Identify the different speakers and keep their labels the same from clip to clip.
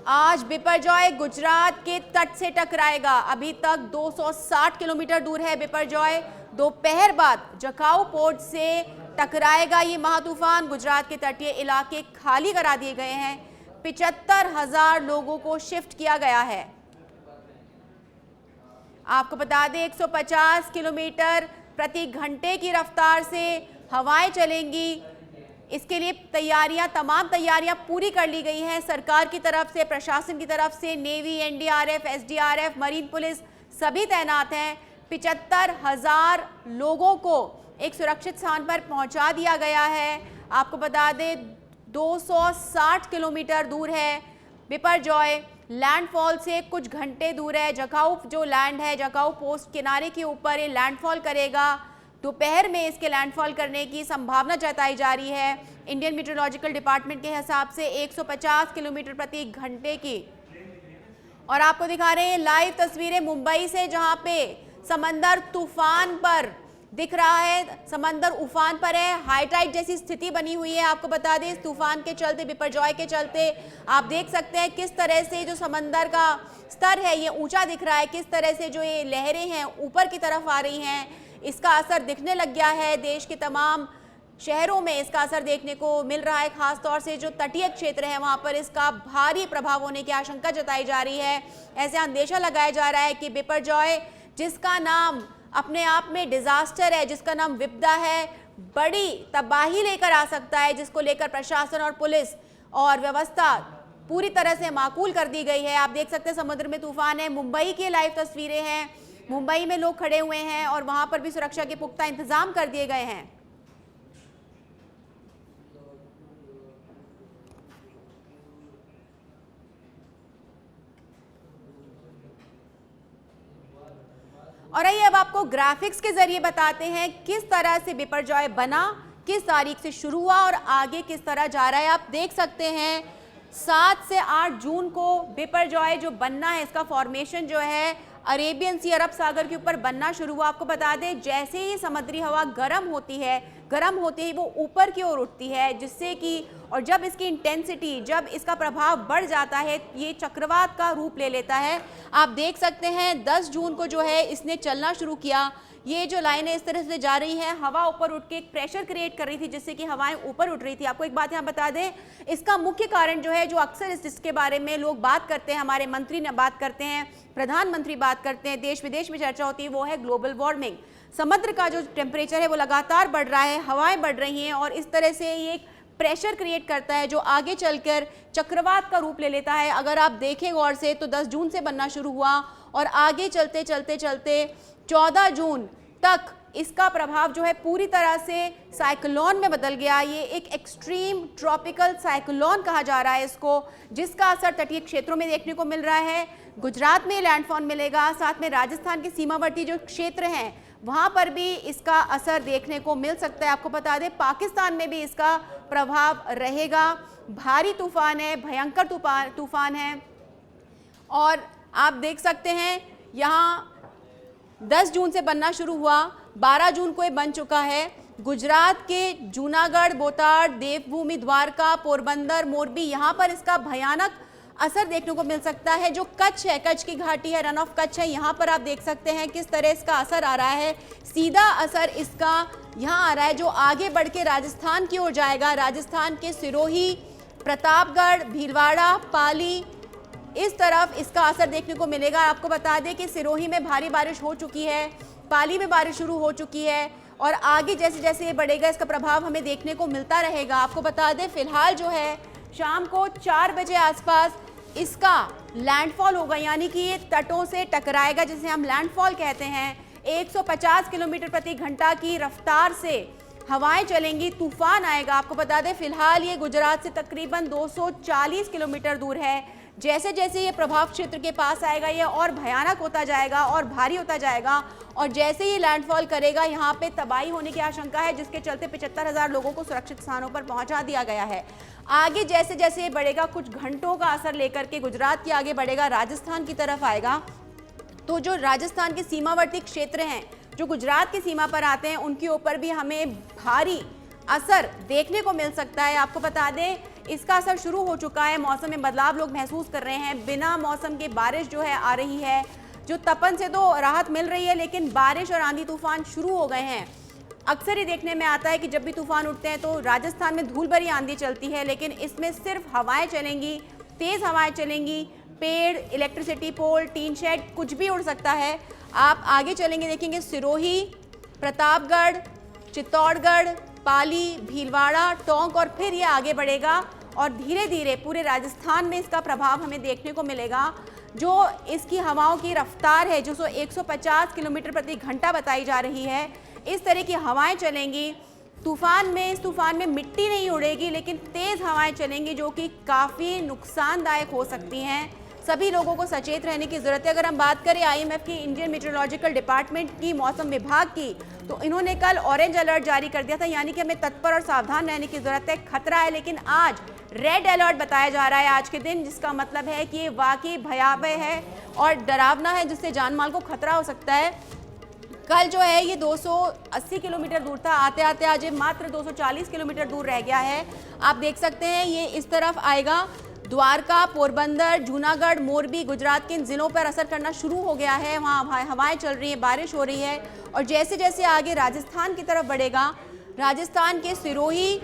Speaker 1: आज बिपरजॉय गुजरात के तट से टकराएगा। अभी तक 260 किलोमीटर दूर है बिपरजॉय। दोपहर बाद जखाऊ पोर्ट से टकराएगा ये महातूफान। गुजरात के तटीय इलाके खाली करा दिए गए हैं। 75,000 लोगों को शिफ्ट किया गया है। आपको बता दें 150 किलोमीटर प्रति घंटे की रफ्तार से हवाएं चलेंगी। इसके लिए तमाम तैयारियां पूरी कर ली गई हैं सरकार की तरफ से, प्रशासन की तरफ से। Navy, NDRF, SDRF, marine police सभी तैनात हैं। 75,000 लोगों को एक सुरक्षित स्थान पर पहुंचा दिया गया है। आपको बता दें 260 किलोमीटर दूर है बिपरजॉय। लैंडफॉल से कुछ घंटे दूर है। जखाऊ जो लैंड है, जखाऊ पोस्ट किनारे के ऊपर ये लैंडफॉल करेगा। दोपहर में इसके लैंडफॉल करने की संभावना जताई जा रही है। इंडियन मीटरोलॉजिकल डिपार्टमेंट के हिसाब से 150 किलोमीटर प्रति घंटे की। और आपको दिखा रहे हैं लाइव तस्वीरें मुंबई से, जहां पे समंदर तूफान पर दिख रहा है। समंदर उफान पर है। हाई टाइड जैसी स्थिति बनी हुई है। आपको बता दें इस तूफान के चलते, बिपरजॉय के चलते आप देख सकते हैं किस तरह से जो समंदर का स्तर है ये ऊंचा दिख रहा है। किस तरह से जो ये लहरें हैं ऊपर की तरफ आ रही हैं। इसका असर दिखने लग गया है। देश के तमाम शहरों में इसका असर देखने को मिल रहा है। खासतौर से जो तटीय क्षेत्र है वहां पर इसका भारी प्रभाव होने की आशंका जताई जा रही है। ऐसे अंदेशा लगाया जा रहा है कि बिपरजॉय, जिसका नाम अपने आप में डिजास्टर है, जिसका नाम विपदा है, बड़ी तबाही लेकर आ सकता है, जिसको लेकर प्रशासन और पुलिस और व्यवस्था पूरी तरह से माकूल कर दी गई है। आप देख सकते हैं समुद्र में तूफान है। मुंबई की लाइव तस्वीरें हैं। मुंबई में लोग खड़े हुए हैं और वहां पर भी सुरक्षा के पुख्ता इंतजाम कर दिए गए हैं। और आइए अब आपको ग्राफिक्स के जरिए बताते हैं किस तरह से बिपरजॉय बना, किस तारीख से शुरू हुआ और आगे किस तरह जा रहा है। आप देख सकते हैं 7 से 8 जून को बिपरजॉय जो बनना है, इसका फॉर्मेशन जो है अरेबियन सी, अरब सागर के ऊपर बनना शुरू हुआ। आपको बता दें जैसे ही समुद्री हवा गर्म होती है, गर्म होते ही वो ऊपर की ओर उठती है, जिससे कि और जब इसकी इंटेंसिटी, जब इसका प्रभाव बढ़ जाता है, ये चक्रवात का रूप ले लेता है। आप देख सकते हैं 10 जून को जो है इसने चलना शुरू किया। ये जो लाइनें इस तरह से जा रही हैं, हवा ऊपर उठ के एक प्रेशर क्रिएट कर रही थी, जिससे कि हवाएं ऊपर उठ रही थी। आपको एक बात यहाँ बता दें, इसका मुख्य कारण जो है, जो अक्सर जिसके बारे में लोग बात करते हैं, हमारे मंत्री ने बात करते हैं, प्रधानमंत्री बात करते हैं, देश विदेश में चर्चा होती है, वो है ग्लोबल वार्मिंग। समुद्र का जो टेम्परेचर है वो लगातार बढ़ रहा है, हवाएं बढ़ रही हैं और इस तरह से ये एक प्रेशर क्रिएट करता है जो आगे चलकर चक्रवात का रूप ले लेता है। अगर आप देखें गौर से तो 10 जून से बनना शुरू हुआ और आगे चलते चलते चलते 14 जून तक इसका प्रभाव जो है पूरी तरह से साइक्लोन में बदल गया। ये एक एक्सट्रीम ट्रॉपिकल साइक्लोन कहा जा रहा है इसको, जिसका असर तटीय क्षेत्रों में देखने को मिल रहा है। गुजरात में लैंडफॉल मिलेगा, साथ में राजस्थान के सीमावर्ती जो क्षेत्र हैं वहां पर भी इसका असर देखने को मिल सकता है। आपको बता दें पाकिस्तान में भी इसका प्रभाव रहेगा। भारी तूफान है, भयंकर तूफान है। और आप देख सकते हैं यहाँ 10 जून से बनना शुरू हुआ, 12 जून को ये बन चुका है। गुजरात के जूनागढ़, बोटाड, देवभूमि, द्वारका, पोरबंदर, मोरबी, यहाँ पर इसका भयानक असर देखने को मिल सकता है। जो कच्छ है, कच्छ की घाटी है, रन ऑफ कच्छ है, यहाँ पर आप देख सकते हैं किस तरह इसका असर आ रहा है। सीधा असर इसका यहाँ आ रहा है जो आगे बढ़ के राजस्थान की ओर जाएगा। राजस्थान के सिरोही, प्रतापगढ़, भीलवाड़ा, पाली, इस तरफ इसका असर देखने को मिलेगा। आपको बता दें कि सिरोही में भारी बारिश हो चुकी है, पाली में बारिश शुरू हो चुकी है और आगे जैसे जैसे ये बढ़ेगा इसका प्रभाव हमें देखने को मिलता रहेगा। आपको बता दें फिलहाल जो है शाम को 4 बजे आसपास इसका लैंडफॉल होगा, यानी कि ये तटों से टकराएगा, जिसे हम लैंडफॉल कहते हैं। 150 किलोमीटर प्रति घंटा की रफ्तार से हवाएं चलेंगी, तूफान आएगा। आपको बता दें फिलहाल ये गुजरात से तकरीबन 240 किलोमीटर दूर है। जैसे जैसे ये प्रभाव क्षेत्र के पास आएगा ये और भयानक होता जाएगा और भारी होता जाएगा और जैसे ही लैंडफॉल करेगा यहाँ पे तबाही होने की आशंका है, जिसके चलते 75,000 लोगों को सुरक्षित स्थानों पर पहुंचा दिया गया है। आगे जैसे जैसे ये बढ़ेगा, कुछ घंटों का असर लेकर के गुजरात के आगे बढ़ेगा, राजस्थान की तरफ आएगा। तो जो राजस्थान के सीमावर्ती क्षेत्र हैं जो गुजरात की सीमा पर आते हैं, उनके ऊपर भी हमें भारी असर देखने को मिल सकता है। आपको बता दें इसका असर शुरू हो चुका है। मौसम में बदलाव लोग महसूस कर रहे हैं। बिना मौसम के बारिश जो है आ रही है, जो तपन से तो राहत मिल रही है, लेकिन बारिश और आंधी तूफान शुरू हो गए हैं। अक्सर ही देखने में आता है कि जब भी तूफान उठते हैं तो राजस्थान में धूल भरी आंधी चलती है, लेकिन इसमें सिर्फ हवाएं चलेंगी, तेज हवाएं चलेंगी। पेड़, इलेक्ट्रिसिटी पोल, टीन शेड, कुछ भी उड़ सकता है। आप आगे चलेंगे, देखेंगे सिरोही, प्रतापगढ़, चित्तौड़गढ़, पाली, भीलवाड़ा, टोंक और फिर ये आगे बढ़ेगा और धीरे धीरे पूरे राजस्थान में इसका प्रभाव हमें देखने को मिलेगा। जो इसकी हवाओं की रफ्तार है, जो 150 किलोमीटर प्रति घंटा बताई जा रही है, इस तरह की हवाएं चलेंगी। इस तूफान में मिट्टी नहीं उड़ेगी, लेकिन तेज हवाएं चलेंगी जो कि काफ़ी नुकसानदायक हो सकती हैं। सभी लोगों को सचेत रहने की ज़रूरत है। अगर हम बात करें IMF की, इंडियन मेट्रोलॉजिकल डिपार्टमेंट की, मौसम विभाग की, तो इन्होंने कल ऑरेंज अलर्ट जारी कर दिया था, यानी कि हमें तत्पर और सावधान रहने की ज़रूरत है। खतरा है, लेकिन आज रेड अलर्ट बताया जा रहा है आज के दिन, जिसका मतलब है कि ये वाकई भयावह है और डरावना है, जिससे जान माल को खतरा हो सकता है। कल जो है ये 280 किलोमीटर दूर था, आते आते आज ये मात्र 240 किलोमीटर दूर रह गया है। आप देख सकते हैं ये इस तरफ आएगा। द्वारका, पोरबंदर, जूनागढ़, मोरबी, गुजरात के इन जिलों पर असर करना शुरू हो गया है। वहाँ हवाएं चल रही हैं, बारिश हो रही है। और जैसे जैसे आगे राजस्थान की तरफ बढ़ेगा, राजस्थान के सिरोही,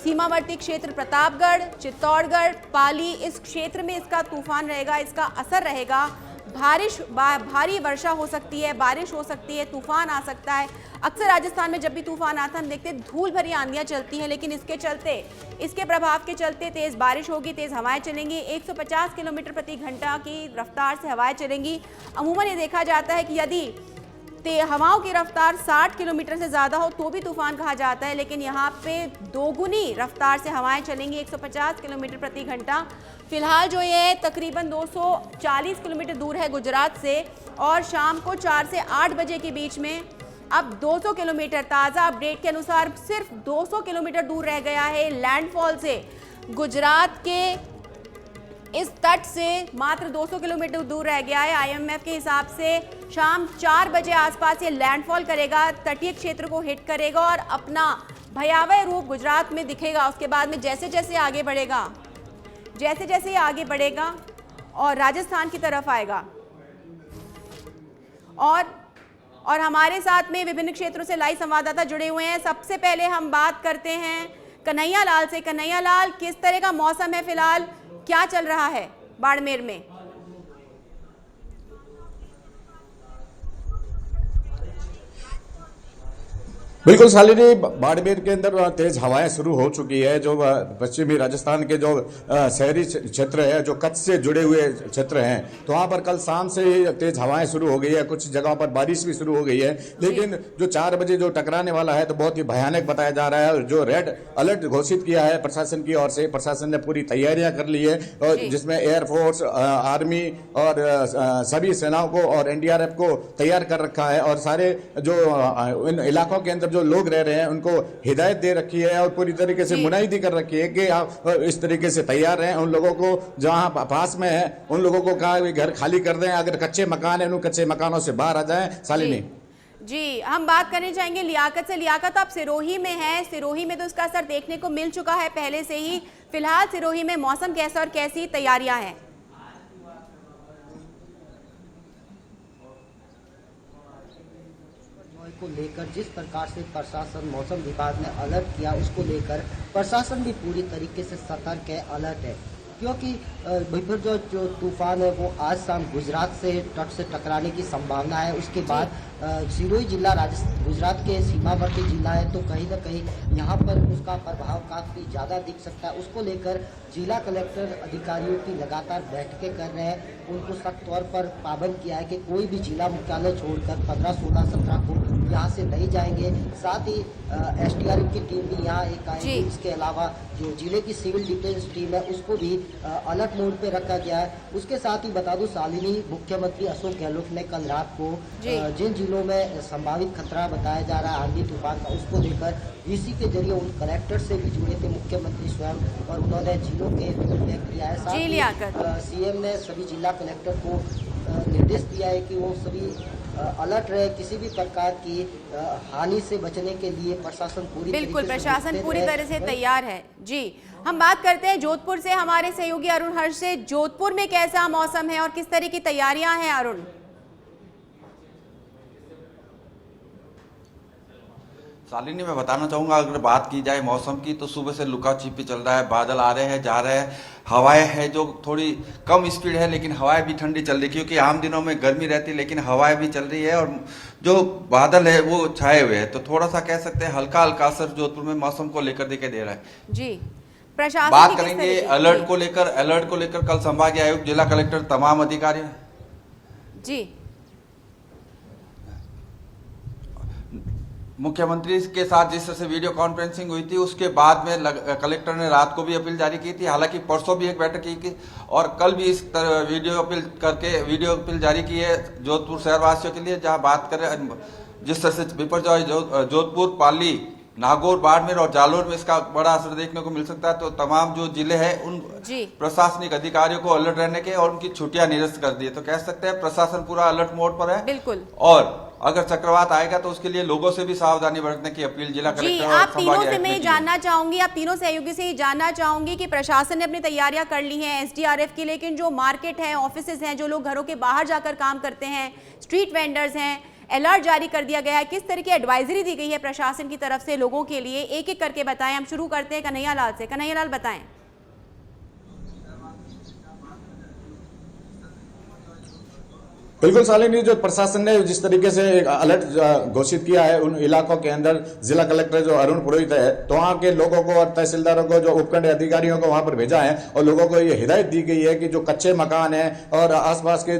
Speaker 1: सीमावर्ती क्षेत्र प्रतापगढ़, चित्तौड़गढ़, पाली, इस क्षेत्र में इसका तूफान रहेगा, इसका असर रहेगा। भारी वर्षा हो सकती है, बारिश हो सकती है, तूफान आ सकता है। अक्सर राजस्थान में जब भी तूफान आता है हम देखते हैं धूल भरी आंधियां चलती हैं, लेकिन इसके प्रभाव के चलते तेज बारिश होगी, तेज हवाएं चलेंगी। 150 किलोमीटर प्रति घंटा की रफ्तार से हवाएं चलेंगी। अमूमन ये देखा जाता है कि यदि हवाओं की रफ्तार 60 किलोमीटर से ज़्यादा हो तो भी तूफान कहा जाता है, लेकिन यहाँ पे दोगुनी रफ्तार से हवाएं चलेंगी, 150 किलोमीटर प्रति घंटा। फिलहाल जो ये तकरीबन 240 किलोमीटर दूर है गुजरात से, और शाम को 4 से 8 बजे के बीच में अब 200 किलोमीटर, ताज़ा अपडेट के अनुसार सिर्फ 200 किलोमीटर दूर रह गया है लैंडफॉल से। गुजरात के इस तट से मात्र 200 किलोमीटर दूर रह गया है। IMF के हिसाब से शाम 4 बजे आसपास ये लैंडफॉल करेगा, तटीय क्षेत्र को हिट करेगा और अपना भयावह रूप गुजरात में दिखेगा। उसके बाद में जैसे जैसे ये आगे बढ़ेगा और राजस्थान की तरफ आएगा। और हमारे साथ में विभिन्न क्षेत्रों से लाइव संवाददाता जुड़े हुए हैं। सबसे पहले हम बात करते हैं कन्हैया लाल से। कन्हैया लाल, किस तरह का मौसम है फिलहाल, क्या चल रहा है बाड़मेर में?
Speaker 2: बिल्कुल शालिनी, बाड़मेर के अंदर तेज हवाएं शुरू हो चुकी है। जो पश्चिमी राजस्थान के जो शहरी क्षेत्र है, जो कच्छ से जुड़े हुए क्षेत्र हैं, तो वहाँ पर कल शाम से ही तेज हवाएं शुरू हो गई है। कुछ जगहों पर बारिश भी शुरू हो गई है, लेकिन जो 4 बजे जो टकराने वाला है तो बहुत ही भयानक बताया जा रहा है। और जो रेड अलर्ट घोषित किया है प्रशासन की ओर से, प्रशासन ने पूरी तैयारियां कर ली है, और जिसमें एयरफोर्स, आर्मी और सभी सेनाओं को और NDRF को तैयार कर रखा है। और सारे जो इन इलाकों के अंदर जो लोग रह रहे हैं उनको हिदायत दे रखी है और पूरी तरीके से मुनाहिदी कर रखी है कि आप इस तरीके से तैयार रहें। उन लोगों को जहां पास में है उन लोगों को कहा घर खाली कर दें, अगर कच्चे मकान है उन कच्चे मकानों से बाहर आ जाएं। शालिनी
Speaker 1: जी, हम बात करने चाहेंगे लियाकत से। लियाकत, आप सिरोही में हैं, सिरोही में तो इसका असर देखने को मिल चुका है पहले से ही। फिलहाल सिरोही में मौसम कैसा और कैसी तैयारियां हैं?
Speaker 3: को लेकर जिस प्रकार से प्रशासन, मौसम विभाग ने अलर्ट किया, उसको लेकर प्रशासन भी पूरी तरीके से सतर्क है, अलर्ट है। क्योंकि जो तूफान है वो आज शाम गुजरात से तट से टकराने की संभावना है। उसके बाद सिरोही जिला गुजरात के सीमावर्ती जिला है, तो कहीं ना कहीं यहाँ पर उसका प्रभाव काफ़ी ज़्यादा दिख सकता है। उसको लेकर जिला कलेक्टर अधिकारियों की लगातार बैठकें कर रहे हैं। उनको सख्त तौर पर पाबंद किया है कि कोई भी जिला मुख्यालय छोड़कर 15, 16, 17 को यहाँ से नहीं जाएंगे। साथ ही SDRF की टीम भी यहाँ एक आएगी। इसके अलावा जो जिले की सिविल डिफेंस टीम है उसको भी अलर्ट मोड पे रखा गया है। उसके साथ ही बता दूं शालिनी, मुख्यमंत्री अशोक गहलोत ने कल रात को जिन जिलों में संभावित खतरा बताया जा रहा है आंधी तूफान का, उसको लेकर VC के जरिए उन कलेक्टर से भी जुड़े थे मुख्यमंत्री स्वयं, और उन्होंने जिलों के व्यक्त किया है। साथ ही CM ने सभी जिला कलेक्टर को निर्देश दिया है कि वो सभी अलर्ट रहे, किसी भी प्रकार की हानि से बचने के लिए प्रशासन पूरी
Speaker 1: बिल्कुल,
Speaker 3: तरीके से
Speaker 1: प्रशासन
Speaker 3: मुस्तैद
Speaker 1: पूरी
Speaker 3: है।
Speaker 1: तरह से तैयार है। जी, हम बात करते हैं जोधपुर से हमारे सहयोगी अरुण हर्ष से। जोधपुर में कैसा मौसम है और किस तरह की तैयारियां हैं अरुण?
Speaker 4: शालिनी, मैं बताना चाहूँगा, अगर बात की जाए मौसम की तो सुबह से लुका छिपी चल रहा है। बादल आ रहे हैं, जा रहे हैं, हवाएं है जो थोड़ी कम स्पीड है, लेकिन हवाएं भी ठंडी चल रही है, क्योंकि आम दिनों में गर्मी रहती है लेकिन हवाएं भी चल रही है और जो बादल है वो छाए हुए हैं, तो थोड़ा सा कह सकते हैं हल्का हल्का असर जोधपुर में मौसम को लेकर दिखाई दे रहा है।
Speaker 1: जी, प्रशासन
Speaker 4: बात
Speaker 1: की किस
Speaker 4: करेंगे
Speaker 1: तरह की-
Speaker 4: अलर्ट
Speaker 1: जी।
Speaker 4: को लेकर। अलर्ट को लेकर कल संभागीय आयुक्त, जिला कलेक्टर, तमाम अधिकारी
Speaker 1: जी,
Speaker 4: मुख्यमंत्री के साथ जिस तरह से वीडियो कॉन्फ्रेंसिंग हुई थी, उसके बाद में कलेक्टर ने रात को भी अपील जारी की थी। हालांकि परसों भी एक बैठक की थी और कल भी इस तरह वीडियो अपील जारी की है जोधपुर शहरवासियों के लिए, जहां बात करें जिस तरह से बिपरजॉय जोधपुर, पाली, नागौर, बाड़मेर और जालोर में इसका बड़ा असर देखने को मिल सकता है। तो तमाम जो जिले हैं उन
Speaker 1: जी।
Speaker 4: प्रशासनिक अधिकारियों को अलर्ट रहने के और उनकी छुट्टियां निरस्त कर दी है। तो कह सकते हैं प्रशासन पूरा अलर्ट मोड पर है।
Speaker 1: बिल्कुल।
Speaker 4: और अगर चक्रवात आएगा तो उसके लिए लोगों से भी सावधानी बरतने की अपील जिला
Speaker 1: जी,
Speaker 4: कलेक्टर और
Speaker 1: आप तीनों
Speaker 4: संभागीय
Speaker 1: से
Speaker 4: आयुक्त ने
Speaker 1: मैं
Speaker 4: की है।
Speaker 1: जानना चाहूंगी, आप तीनों सहयोगी से ही जानना चाहूंगी कि प्रशासन ने अपनी तैयारियां कर ली हैं एसडीआरएफ की, लेकिन जो मार्केट है, ऑफिसेज हैं, जो लोग घरों के बाहर जाकर काम करते हैं, स्ट्रीट वेंडर्स हैं, अलर्ट जारी कर दिया गया है। किस तरह की एडवाइजरी दी गई है प्रशासन की तरफ से लोगों के लिए, एक एक करके बताएं। हम शुरू करते हैं कन्हैया लाल से। कन्हैया लाल, बताएं।
Speaker 2: बिल्कुल शालिनी, जो प्रशासन ने जिस तरीके से एक अलर्ट घोषित किया है उन इलाकों के अंदर, जिला कलेक्टर जो अरुण पुरोहित है, तो वहाँ के लोगों को और तहसीलदारों को, जो उपखंड अधिकारियों को वहाँ पर भेजा है और लोगों को ये हिदायत दी गई है कि जो कच्चे मकान है और आसपास के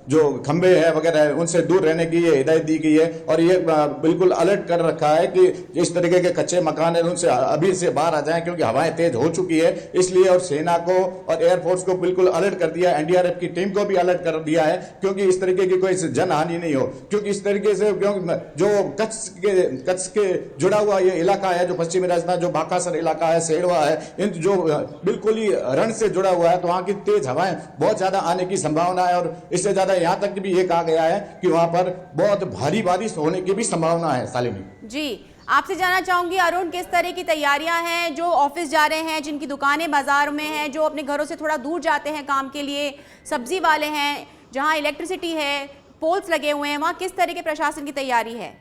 Speaker 2: जो खंबे हैं वगैरह है, उनसे दूर रहने की ये हिदायत दी गई है। और ये बिल्कुल अलर्ट कर रखा है कि इस तरीके के कच्चे मकान है उनसे अभी से बाहर आ जाएं, क्योंकि हवाएं तेज हो चुकी है। इसलिए और सेना को और एयरफोर्स को बिल्कुल अलर्ट कर दिया, एनडीआरएफ की टीम को भी अलर्ट कर दिया है, क्योंकि इस तरीके की कोई जन हानि नहीं हो। क्योंकि इस तरीके से जो कच्छ के जुड़ा हुआ ये इलाका है, जो पश्चिमी राजस्थान, जो बाकासर इलाका है, सेड़वा है, इन जो बिल्कुल ही रण से जुड़ा हुआ है, तो वहां की तेज हवाएं बहुत ज्यादा आने की संभावना है। और इससे ज्यादा यहां तक भी ये कहा गया है कि वहां पर बहुत भारी बारिश होने की भी संभावना है। शालिनी
Speaker 1: जी, आपसे जानना चाहूंगी अरुण, किस तरह की तैयारियां हैं जो ऑफिस जा रहे हैं, जिनकी दुकानें बाजार में हैं, जो अपने घरों से थोड़ा दूर जाते हैं काम के लिए, सब्जी वाले हैं, जहां इलेक्ट्रिसिटी है, पोल्स लगे हुए हैं, वहां किस तरह के प्रशासन की तैयारी है?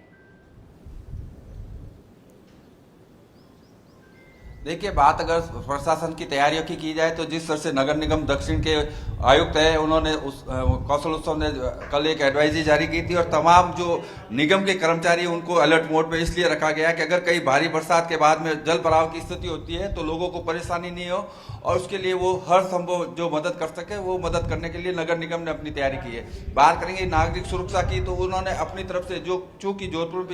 Speaker 4: देखिए, बात अगर प्रशासन की तैयारियों की जाए तो जिस तरह से नगर निगम दक्षिण के आयुक्त है, उन्होंने उस कौशल उत्सव ने कल एक एडवाइजरी जारी की थी और तमाम जो निगम के कर्मचारी उनको अलर्ट मोड में इसलिए रखा गया है कि अगर कहीं भारी बरसात के बाद में जल भराव की स्थिति होती है तो लोगों को परेशानी नहीं हो और उसके लिए वो हर संभव जो मदद कर सके वो मदद करने के लिए नगर निगम ने अपनी तैयारी की है। बात करेंगे नागरिक सुरक्षा की, तो उन्होंने अपनी तरफ से जो चूंकि जोधपुर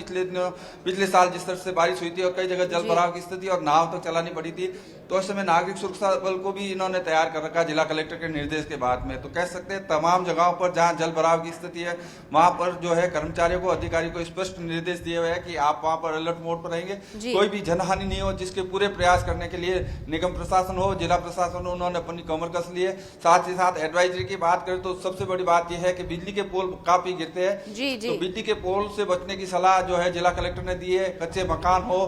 Speaker 4: पिछले साल जिस तरह से बारिश हुई थी और कई जगह जल भराव की स्थिति और नाव तक चलानी पड़ी थी, तो उस समय नागरिक सुरक्षा बल को भी इन्होंने तैयार कर रखा जिला कलेक्टर के निर्देश के बाद में। तो कह सकते हैं तमाम जगहों पर जहां जल भराव की स्थिति है वहां पर जो है कर्मचारियों को, अधिकारी को स्पष्ट निर्देश दिए हुए हैं कि आप वहां पर अलर्ट मोड पर रहेंगे, कोई भी जनहानि नहीं हो, जिसके पूरे प्रयास करने के लिए निगम प्रशासन हो, जिला प्रशासन हो, उन्होंने अपनी कमर कस ली है। साथ ही साथ एडवाइजरी की बात करें तो सबसे बड़ी बात यह है कि बिजली के पोल काफी गिरते हैं, तो बिजली के पोल से बचने की सलाह जो है जिला कलेक्टर ने दी है। कच्चे मकान हो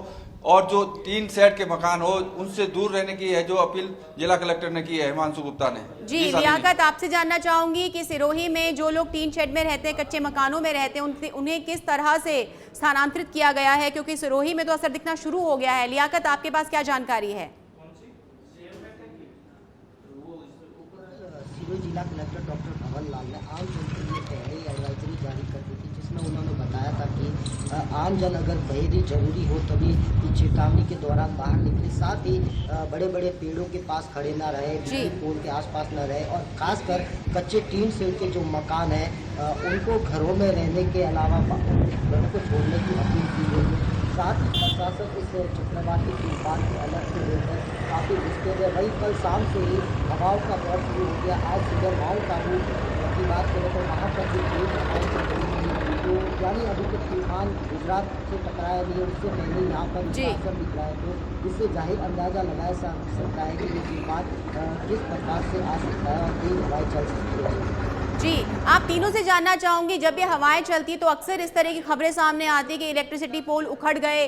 Speaker 4: और जो टीन सेट के मकान हो उनसे दूर रहने की है जो अपील जिला कलेक्टर ने की है हिमांशु गुप्ता ने।
Speaker 1: जी, लियाकत, आपसे जानना चाहूंगी कि सिरोही में जो लोग टीन शेड में रहते हैं, कच्चे मकानों में रहते हैं, उन्हें किस तरह से स्थानांतरित किया गया है, क्योंकि सिरोही में तो असर दिखना शुरू हो गया है। लियाकत, आपके पास क्या जानकारी है?
Speaker 3: सिरोही जिला कलेक्टर डॉक्टर भवन लाल ने आम जन के लिए पहले ही एडवाइजरी जारी कर दी थी, जिसमें उन्होंने बताया था कि आम जन अगर बेहद जरूरी हो तभी चेतावनी के दौरान बाहर निकले, साथ ही बड़े बड़े पेड़ों के पास खड़े ना रहे, बिजली पोल के आसपास न रहे और खासकर कच्चे टीन सेट के जो मकान है उनको घरों में रहने के अलावा घरों को छोड़ने की अपील की गई है। साथ ही प्रशासन इस चक्रवाती तूफान के अलर्ट को लेकर काफ़ी मुस्तैद है। वहीं कल शाम से ही हवाओं का दौर शुरू हो गया। आज सुबह माउंट आबू की बात करें तो वहाँ पर भी तेज हवाएं चल रही थी, तो यानी अभी तक तूफान गुजरात से टकराया नहीं है, उससे पहले यहाँ पर असर दिख रहा है, तो इससे जाहिर अंदाज़ा लगाया जा सकता है कि ये तूफान किस प्रकार से आ सकता है और तेज हवाएं चल सकती है।
Speaker 1: जी, आप तीनों से जानना चाहूंगी, जब ये हवाएं चलती है तो अक्सर इस तरह की खबरें सामने आती है कि इलेक्ट्रिसिटी पोल उखड़ गए,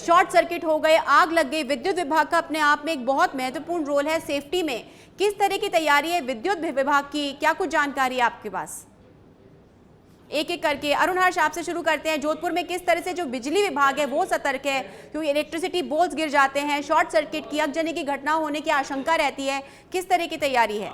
Speaker 1: शॉर्ट सर्किट हो गए, आग लग गई। विद्युत विभाग का अपने आप में एक बहुत महत्वपूर्ण रोल है सेफ्टी में। किस तरह की तैयारी है विद्युत विभाग की, क्या कुछ जानकारी है आपके पास? एक एक करके अरुण हर्ष आपसे शुरू करते हैं। जोधपुर में किस तरह से जो बिजली विभाग है वो सतर्क है, क्योंकि इलेक्ट्रिसिटी पोल्स गिर जाते हैं, शॉर्ट सर्किट की आगजनी की घटना होने की आशंका रहती है, किस तरह की तैयारी है?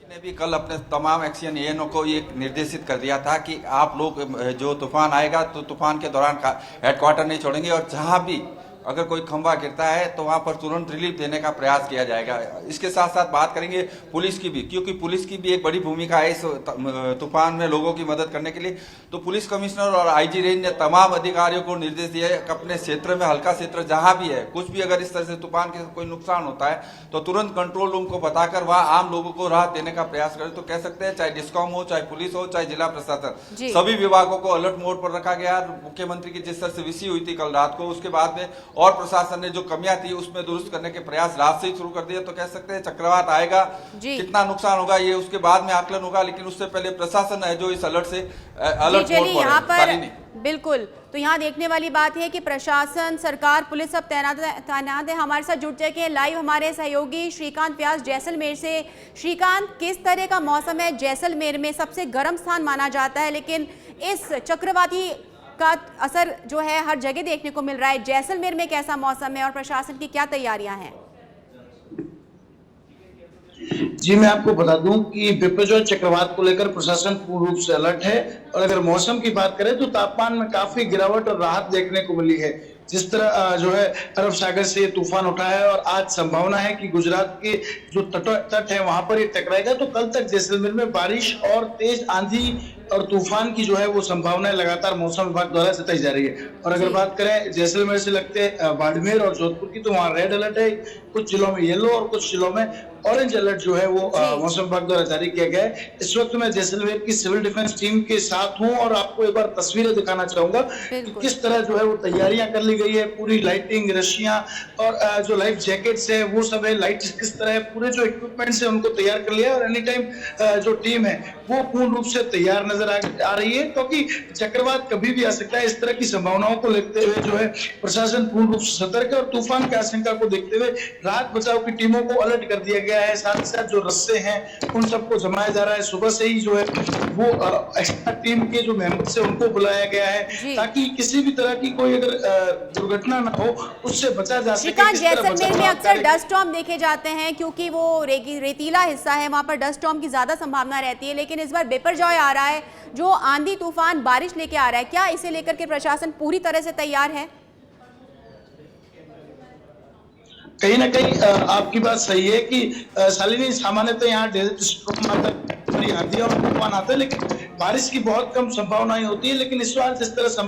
Speaker 4: ने भी कल अपने तमाम एक्शन एएनओ को ये निर्देशित कर दिया था कि आप लोग जो तूफान आएगा तो तूफान के दौरान हेडक्वार्टर नहीं छोड़ेंगे, और जहां भी अगर कोई खंभा गिरता है तो वहां पर तुरंत रिलीफ देने का प्रयास किया जाएगा। इसके साथ साथ बात करेंगे पुलिस की भी, क्योंकि पुलिस की भी एक बड़ी भूमिका है इस तूफान में लोगों की मदद करने के लिए। तो पुलिस कमिश्नर और आईजी रेंज ने तमाम अधिकारियों को निर्देश दिया है कि अपने क्षेत्र में, हल्का क्षेत्र जहां भी है, कुछ भी अगर इस तरह से तूफान के कोई नुकसान होता है तो तुरंत कंट्रोल रूम को बताकर वहां आम लोगों को राहत देने का प्रयास करें। तो कह सकते हैं चाहे डिस्कॉम हो, चाहे पुलिस हो, चाहे जिला प्रशासन, सभी विभागों को अलर्ट मोड पर रखा गया। मुख्यमंत्री की जिस तरह से विसी हुई थी कल रात को, उसके बाद में और प्रशासन ने जो कमियां थी उसमें दुरुस्त करने के प्रयास रात से ही शुरू कर दिए। तो कह सकते हैं चक्रवात आएगा, कितना नुकसान होगा ये उसके बाद में आकलन होगा, लेकिन उससे पहले प्रशासन है जो इस अलर्ट से अलर्ट मोड पर
Speaker 1: यहाँ पर
Speaker 4: है।
Speaker 1: बिल्कुल, तो यहाँ देखने वाली बात है कि प्रशासन, सरकार, पुलिस सब तैनात है। हमारे साथ जुड़ चुके लाइव हमारे सहयोगी श्रीकांत व्यास जैसलमेर से। श्रीकांत, किस तरह का मौसम है जैसलमेर में? सबसे गर्म स्थान माना जाता है, लेकिन इस चक्रवाती का असर जो है हर जगह देखने को मिल रहा है। जैसलमेर में कैसा मौसम है और प्रशासन की क्या तैयारियां हैं?
Speaker 5: जी, मैं आपको बता दूं कि बिपरजॉय चक्रवात को लेकर प्रशासन पूर्ण रूप से अलर्ट है। और अगर मौसम की बात करें तो तापमान में काफी गिरावट और राहत देखने को मिली है। जिस तरह जो है अरब सागर से ये तूफान उठा है और आज संभावना है कि गुजरात के जो तट है वहां पर ये टकराएगा, तो कल तक जैसलमेर में बारिश और तेज आंधी और तूफान की जो है वो संभावनाएं लगातार मौसम विभाग द्वारा जताई जा रही है। और अगर बात करें जैसलमेर से लगते बाड़मेर और जोधपुर की, तो वहाँ रेड अलर्ट है, कुछ जिलों में येलो और कुछ जिलों में ऑरेंज अलर्ट जो है वो मौसम विभाग द्वारा जारी किया गया है। इस वक्त मैं जैसलमेर की सिविल डिफेंस टीम के साथ हूँ और आपको एक बार तस्वीरें दिखाना चाहूंगा कि किस तरह जो है वो तैयारियां कर ली गई है। पूरी लाइटिंग, रस्सियां और जो लाइफ जैकेट्स है वो सब है, लाइट्स किस तरह है, पूरे जो इक्विपमेंट्स है उनको तैयार कर लिया है। और एनी टाइम जो टीम है वो पूर्ण रूप से तैयार नजर आ रही है, क्योंकि चक्रवात कभी भी आ सकता है। इस तरह की संभावनाओं को लेते हुए जो है प्रशासन पूर्ण रूप से सतर्क है और तूफान की आशंका को देखते हुए राहत बचाव की टीमों को अलर्ट कर दिया गया है। साथ ही साथ जो रस्से हैं उन सबको जमाया जा रहा है। सुबह से ही जो है वो एक्स्ट्रा टीम के जो मेंबर्स से उनको बुलाया गया है, ताकि किसी भी तरह की कोई अगर दुर्घटना ना हो उससे बचा जा सके।
Speaker 1: जैसलमेर में अक्सर डस्ट स्टॉर्म देखे जाते हैं, क्योंकि वो रेतीला हिस्सा है, वहां पर डस्ट स्टॉर्म की ज्यादा संभावना रहती है, लेकिन इस बार बिपरजॉय आ रहा है, जो आंधी तूफान बारिश लेके आ रहा है, क्या इसे लेकर के प्रशासन पूरी तरह से तैयार है?
Speaker 5: कहीं ना कहीं आपकी बात सही है कि शालिनी, सामान्यतः यहाँ डेजर्ट स्टॉर्म आता है, आंधी और तूफान आता है, लेकिन बारिश की बहुत कम संभावनाएं होती है। लेकिन इस बार जिस तरह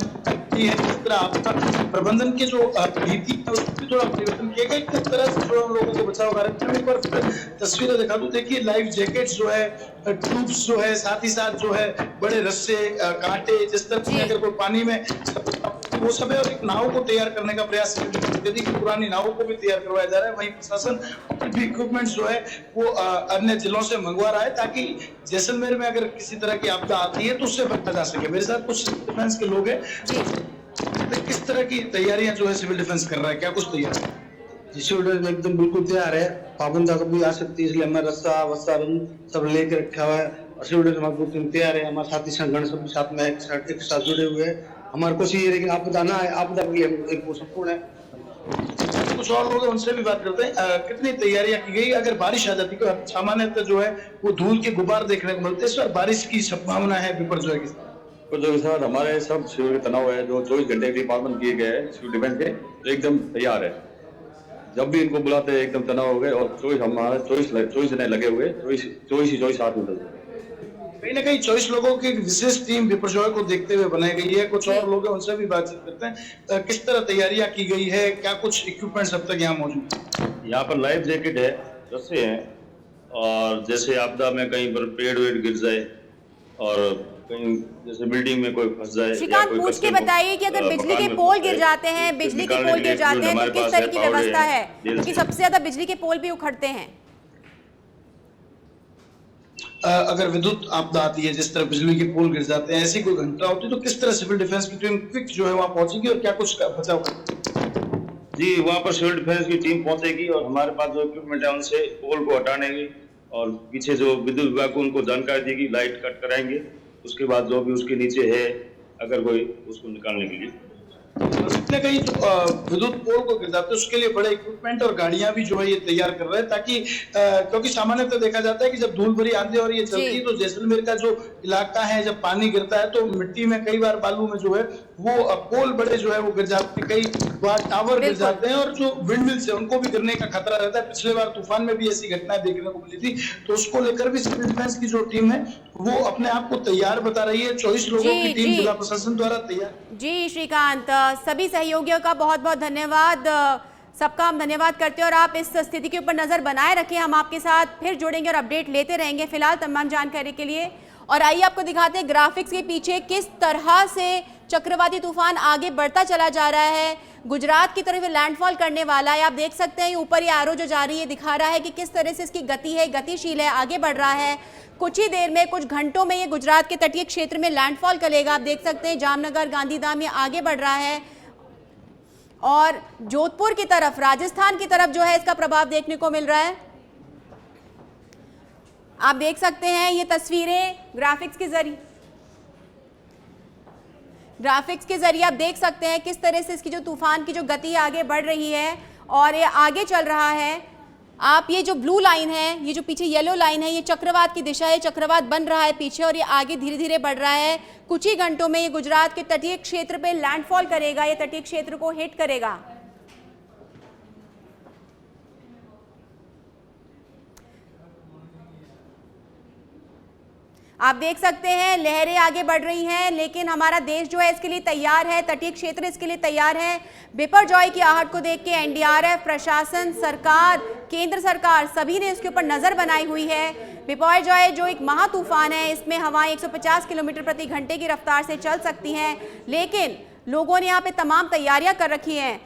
Speaker 5: है, जिस तरह आपका प्रबंधन की जो नीति है उसमें थोड़ा परिवर्तन किया गया, किस तरह से जो लोगों को बचाव कार्यक्रम, एक बार फिर तस्वीरें दिखा दूं। देखिए लाइफ जैकेट्स जो है, ट्यूब्स जो है, साथ ही साथ जो है बड़े रस्से, कांटे, जिस तरह से अगर कोई पानी में वो सब है, और एक नाव को तैयार करने का प्रयास, यदि पुरानी नावों को भी तैयार करवाया जा रहा है। वहीं प्रशासन भी इक्विपमेंट्स जो है वो अन्य जिलों से मंगवा रहा है, ताकि जैसलमेर में अगर किसी तरह की आपदा आती है तो उससे बचा जा सके। मेरे साथ कुछ डिफेंस के लोग हैं, किस तरह की तैयारियां जो है सिविल डिफेंस कर रहा है, क्या कुछ तैयार?
Speaker 6: सिविल डिफेंस एकदम बिल्कुल तैयार है। पाबंदा कभी आ सकती है, इसलिए हमारा रस्सा वस्सा सब लेके रखा हुआ है और सिविल डिफेंस हमारे तैयार है। हमारे साथी संगठन सब साथ में एक साथ जुड़े हुए हैं। हमारे को ये है कि आपदा ना है, आपदा के लिए एक संपूर्ण है।
Speaker 5: कुछ और लोग उनसे भी बात करते हैं, कितनी तैयारियां की गई अगर बारिश आ जाती है? सामान्यतः जो है वो धूल के गुब्बार देखने को मिलते हैं, इस बार बारिश की संभावना है बिपरजॉय की?
Speaker 7: बिपरजॉय के साथ हमारे सब शिविर के तनाव है जो 24 घंटे के लिए पाबंद किए गए हैं सिविल डिफेंस के, तो एकदम तैयार है। जब भी इनको बुलाते हैं एकदम तनाव हो गए, और 24 जने लगे हुए, 24 आदमी।
Speaker 5: कहीं ना कहीं 24 लोगों की एक विशेष टीम बिपरजॉय को देखते हुए बनाई गई है। कुछ और लोग हैं, उनसे भी बातचीत करते हैं, किस तरह तैयारियां की गई है, क्या कुछ इक्विपमेंट्स अब तक यहाँ मौजूद है?
Speaker 7: यहाँ पर लाइफ जैकेट है, रस्से हैं, और जैसे आपदा में कहीं पर पेड़ वेड़ गिर जाए और कहीं जैसे बिल्डिंग में कोई फंस जाए या
Speaker 1: श्रीकांत,
Speaker 7: कोई
Speaker 1: पूछ के
Speaker 7: कस्टमर
Speaker 1: बताइए कि अगर बिजली
Speaker 7: मकान
Speaker 1: के
Speaker 7: में
Speaker 1: पोल
Speaker 7: फंस
Speaker 1: गिर
Speaker 7: जाए,
Speaker 1: जाते हैं,
Speaker 7: तो
Speaker 1: बिजली के
Speaker 7: निकालने
Speaker 1: पोल
Speaker 7: के लिए
Speaker 1: गिर जाते हैं,
Speaker 7: हमारे
Speaker 1: तो किस
Speaker 7: पास
Speaker 1: तरह की
Speaker 7: पावड़े
Speaker 1: व्यवस्था
Speaker 7: हैं,
Speaker 1: है?
Speaker 7: जेल
Speaker 1: क्योंकि
Speaker 7: से।
Speaker 1: सबसे ज्यादा बिजली के पोल भी उखड़ते हैं।
Speaker 5: अगर विद्युत आपदा आती है, जिस तरह बिजली के पोल गिर जाते हैं, ऐसी कोई घटना होती है, तो किस तरह सिविल डिफेंस की टीम क्विक जो है वहां पहुंचेगी और क्या कुछ बचाव करेगी?
Speaker 7: जी, वहाँ पर सिविल डिफेंस की टीम पहुंचेगी और हमारे पास जो इक्विपमेंट है उनसे पोल को हटाने की और पीछे जो विद्युत विभाग को उनको जानकारी देगी, लाइट कट कराएंगे। उसके बाद जो भी उसके नीचे है अगर कोई, उसको निकालने के लिए।
Speaker 5: कितने कहीं विद्युत पोल को गिर जाते हैं, उसके लिए बड़े इक्विपमेंट और गाड़ियां भी जो है ये तैयार कर रहे हैं, ताकि क्योंकि सामान्यतः देखा जाता है कि जब धूल भरी आंधी और ये चलती है तो जैसलमेर का जो इलाका है, जब पानी गिरता है तो मिट्टी में कई बार बालू में जो है वो पोल बड़े जो है वो गिर जाते हैं, कई बार टावर गिर जाते हैं और जो विंड मिल्स है उनको भी गिरने का खतरा रहता है। पिछले बार तूफान में भी ऐसी घटनाएं देखने को मिली थी, तो उसको लेकर भी सिविल डिफेंस की जो टीम है वो अपने आप को तैयार बता रही है। 24 लोगों की टीम जिला प्रशासन द्वारा तैयार।
Speaker 1: जी श्रीकांत, सभी सहयोगियों का बहुत बहुत धन्यवाद, सबका हम धन्यवाद करते हैं और आप इस स्थिति के ऊपर नजर बनाए रखें। हम आपके साथ फिर जुड़ेंगे और अपडेट लेते रहेंगे फिलहाल तमाम जानकारी के लिए। और आइए आपको दिखाते हैं ग्राफिक्स के पीछे किस तरह से चक्रवाती तूफान आगे बढ़ता चला जा रहा है, गुजरात की तरफ लैंडफॉल करने वाला है। आप देख सकते हैं ऊपर ये एरो जो जा रही है दिखा रहा है कि किस तरह से इसकी गति है, गतिशील है, आगे बढ़ रहा है। कुछ ही देर में, कुछ घंटों में ये गुजरात के तटीय क्षेत्र में लैंडफॉल करेगा। आप देख सकते हैं जामनगर, गांधीधाम ये आगे बढ़ रहा है और जोधपुर की तरफ, राजस्थान की तरफ जो है इसका प्रभाव देखने को मिल रहा है। आप देख सकते हैं ये तस्वीरें ग्राफिक्स के जरिए आप देख सकते हैं किस तरह से इसकी जो तूफान की जो गति आगे बढ़ रही है और ये आगे चल रहा है। आप ये जो ब्लू लाइन है, ये जो पीछे येलो लाइन है, ये चक्रवात की दिशा है, चक्रवात बन रहा है पीछे और ये आगे धीरे धीरे बढ़ रहा है। कुछ ही घंटों में ये गुजरात के तटीय क्षेत्र पे लैंडफॉल करेगा, ये तटीय क्षेत्र को हिट करेगा। आप देख सकते हैं लहरें आगे बढ़ रही हैं, लेकिन हमारा देश जो है इसके लिए तैयार है, तटीय क्षेत्र इसके लिए तैयार है। बिपरजॉय की आहट को देख के एनडीआरएफ, प्रशासन, सरकार, केंद्र सरकार सभी ने इसके ऊपर नजर बनाई हुई है। बिपरजॉय जो एक महा तूफान है, इसमें हवाएं 150 किलोमीटर प्रति घंटे की रफ्तार से चल सकती हैं, लेकिन लोगों ने यहाँ पे तमाम तैयारियां कर रखी हैं।